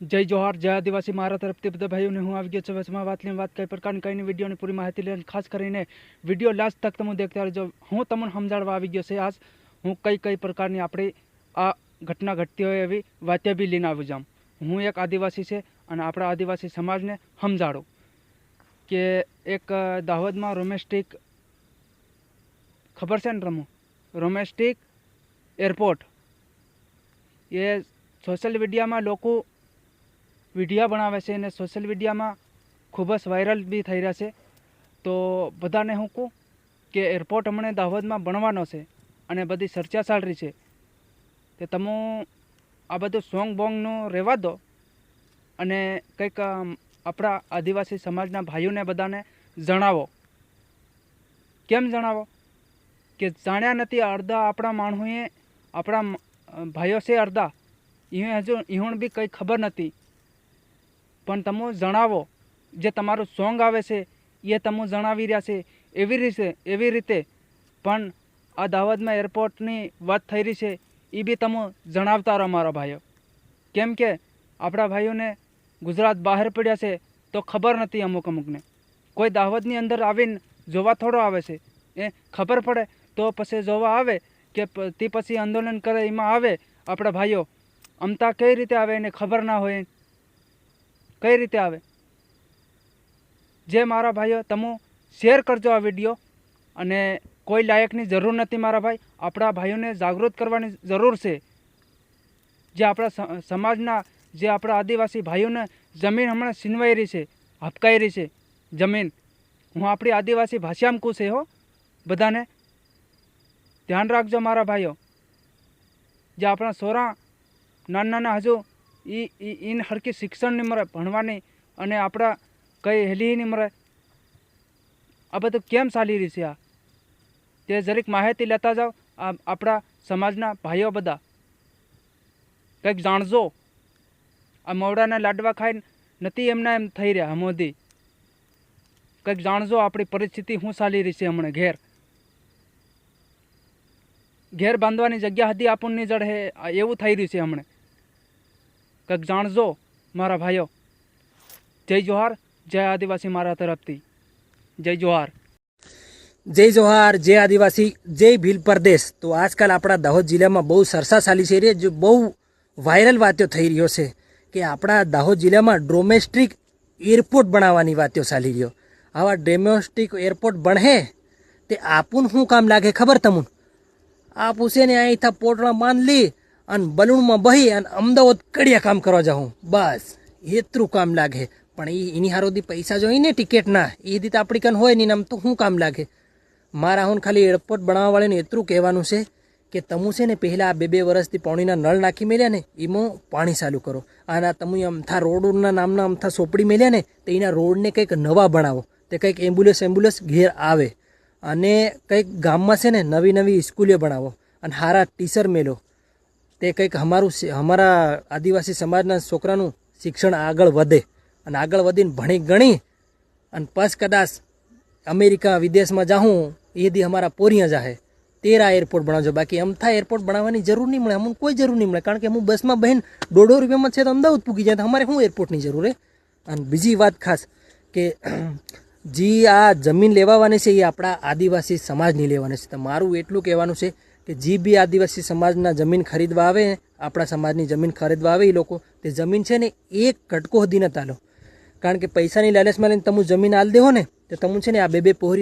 जय जोहार जय आदिवासी मारा तरफथी બધા ભાઈઓને હું આવી ગયો છું વચમાં વાત લઈને વાત કઈ પ્રકારની કઈની વિડીયોની પૂરી માહિતી લઈને ખાસ કરીને વિડીયો લાસ્ટ તક તમે દેખતા રહેજો। હું તમને સમજાવવા આવી ગયો છે આજ હું કઈ પ્રકારની આપણી આ ઘટના ઘટતી હોય એવી વાત્યા બી લઈને આવી જાઉં। હું એક આદિવાસી છે અને આપણા આદિવાસી સમાજને સમજાડું કે એક દાહોદમાં રોમેસ્ટિક ખબર છે ને રમું રોમેસ્ટિક એરપોર્ટ એ સોશિયલ મીડિયામાં લોકો વિડીયો બનાવે છે અને સોશિયલ મીડિયામાં ખૂબ જ વાયરલ બી થઈ રહ્યા છે। તો બધાને હું કહું કે એરપોર્ટ હમણાં દાહોદમાં બનવાનો છે અને બધી ચર્ચા ચાલી રહી છે કે તમે આ બધું સોંગ બોંગનું રહેવા દો અને કંઈક આપણા આદિવાસી સમાજના ભાઈઓને બધાને જણાવો। કેમ જણાવો કે જાણ્યા નથી અડધા આપણા માણસોએ આપણા ભાઈઓ છે અડધા એ હજુ ઈહોણ બી કંઈ ખબર નથી પણ તમે જણાવો। જે તમારું સોંગ આવે છે એ તમે જણાવી રહ્યા છે એવી રીતે પણ આ દાહોદમાં એરપોર્ટની વાત થઈ રહી છે એ બી તમે જણાવતા રહો મારા ભાઈઓ। કેમ કે આપણા ભાઈઓને ગુજરાત બહાર પડ્યા છે તો ખબર નથી અમુકને કોઈ દાહોદની અંદર આવીને જોવા થોડો આવે છે એ ખબર પડે તો પછી જોવા આવે કે તે પછી આંદોલન કરે એમાં આવે આપણા ભાઈઓ અમતા કઈ રીતે આવે એને ખબર ના હોય કઈ રીતે આવે। જે મારા ભાઈઓ તમે શેર કરજો આ વિડીયો અને કોઈ લાયકની જરૂર નથી મારા ભાઈ આપણા ભાઈઓને જાગૃત કરવાની જરૂર છે। જે આપણા સમાજના જે આપણા આદિવાસી ભાઈઓને જમીન હમણાં છીનવાઈ રહી છે હપકાઈ રહી છે જમીન હું આપણી આદિવાસી ભાષામાં કહું છે હો બધાને ધ્યાન રાખજો મારા ભાઈઓ। જે આપણા સોરા નાના હજુ એને હરકી શિક્ષણ નહીં મળે ભણવાની અને આપણા કંઈ હેલી નહીં મળે આ બધું કેમ ચાલી રહી છે આ તે જરીક માહિતી લેતા જાઓ। આપણા સમાજના ભાઈઓ બધા કંઈક જાણજો। આ મવડાના લાડવા ખાઈને નથી એમના એમ થઈ રહ્યા મોદી કંઈક જાણજો આપણી પરિસ્થિતિ શું ચાલી રહી છે હમણાં ઘેર બાંધવાની જગ્યા હતી આપણને જડે એવું થઈ રહ્યું છે હમણાં કંઈક જાણજો મારા ભાઈઓ। જય જોહાર જય આદિવાસી મારા તરફથી જય જોહાર જય જોહાર જય આદિવાસી જય ભીલ પ્રદેશ। તો આજકાલ આપણા દાહોદ જિલ્લામાં બહુ સરસા ચાલી છે રે જો બહુ વાયરલ વાતો થઈ રહ્યો છે કે આપણા દાહોદ જિલ્લામાં ડોમેસ્ટિક એરપોર્ટ બનાવવાની વાતો ચાલી રહ્યો। આવા ડોમેસ્ટિક એરપોર્ટ બને તે આપું શું કામ લાગે ખબર તમને આ પૂછે ને અહીંથી પોટલા બાંધલી અને બલૂનમાં બહી અને અમદાવાદ કડિયા કામ કરવા જાઉં બસ એટલું કામ લાગે। પણ એની હારોથી પૈસા જોઈ ને ટિકિટના એ રીતે આપણી કાન હોય નહીં આમ તો શું કામ લાગે। મારા હું ખાલી એરપોર્ટ બનાવવા વાળાને એટલું કહેવાનું છે કે તમે છે ને પહેલાં 2 વર્ષથી પાણીના નળ નાખી મેલ્યા ને એમાં પાણી ચાલુ કરો અને તમે અમથા રોડના નામના અમથા સોપડી મેલ્યા ને તો એના રોડને કંઈક નવા બનાવો તે કંઈક એમ્બ્યુલન્સ ઘેર આવે અને કંઈક ગામમાં છે ને નવી સ્કૂલે બનાવો અને સારા ટીચર મેલો તે કંઈક અમારા આદિવાસી સમાજના છોકરાનું શિક્ષણ આગળ વધે અને આગળ વધીને ભણી ગણી અને પછી કદાચ અમેરિકા વિદેશમાં જાઉં એ દી અમારા પોરિયા જાહે તેરા એરપોર્ટ બનાવજો। બાકી અમથા એરપોર્ટ બનાવવાની જરૂર નહીં મળે અમને કોઈ જરૂર નહીં મળે કારણ કે હું બસમાં બહેન 1.5 રૂપિયામાં છે તો અમદાવાદ પૂગી જાય તો અમારે શું એરપોર્ટની જરૂર છે। અને બીજી વાત ખાસ કે જે આ જમીન લેવાની છે એ આપણા આદિવાસી સમાજની લેવાની છે। તો મારું એટલું કહેવાનું છે કે જે બી આદિવાસી સમાજના જમીન ખરીદવા આવે આપણા સમાજની જમીન ખરીદવા આવે એ લોકો તે જમીન છે ને એક કટકો સુધી ન ચાલો કારણ કે પૈસાની લાલચમાં લઈને તમે જમીન આલ દેવો ને તો તમે છે ને આ 2 પોહરી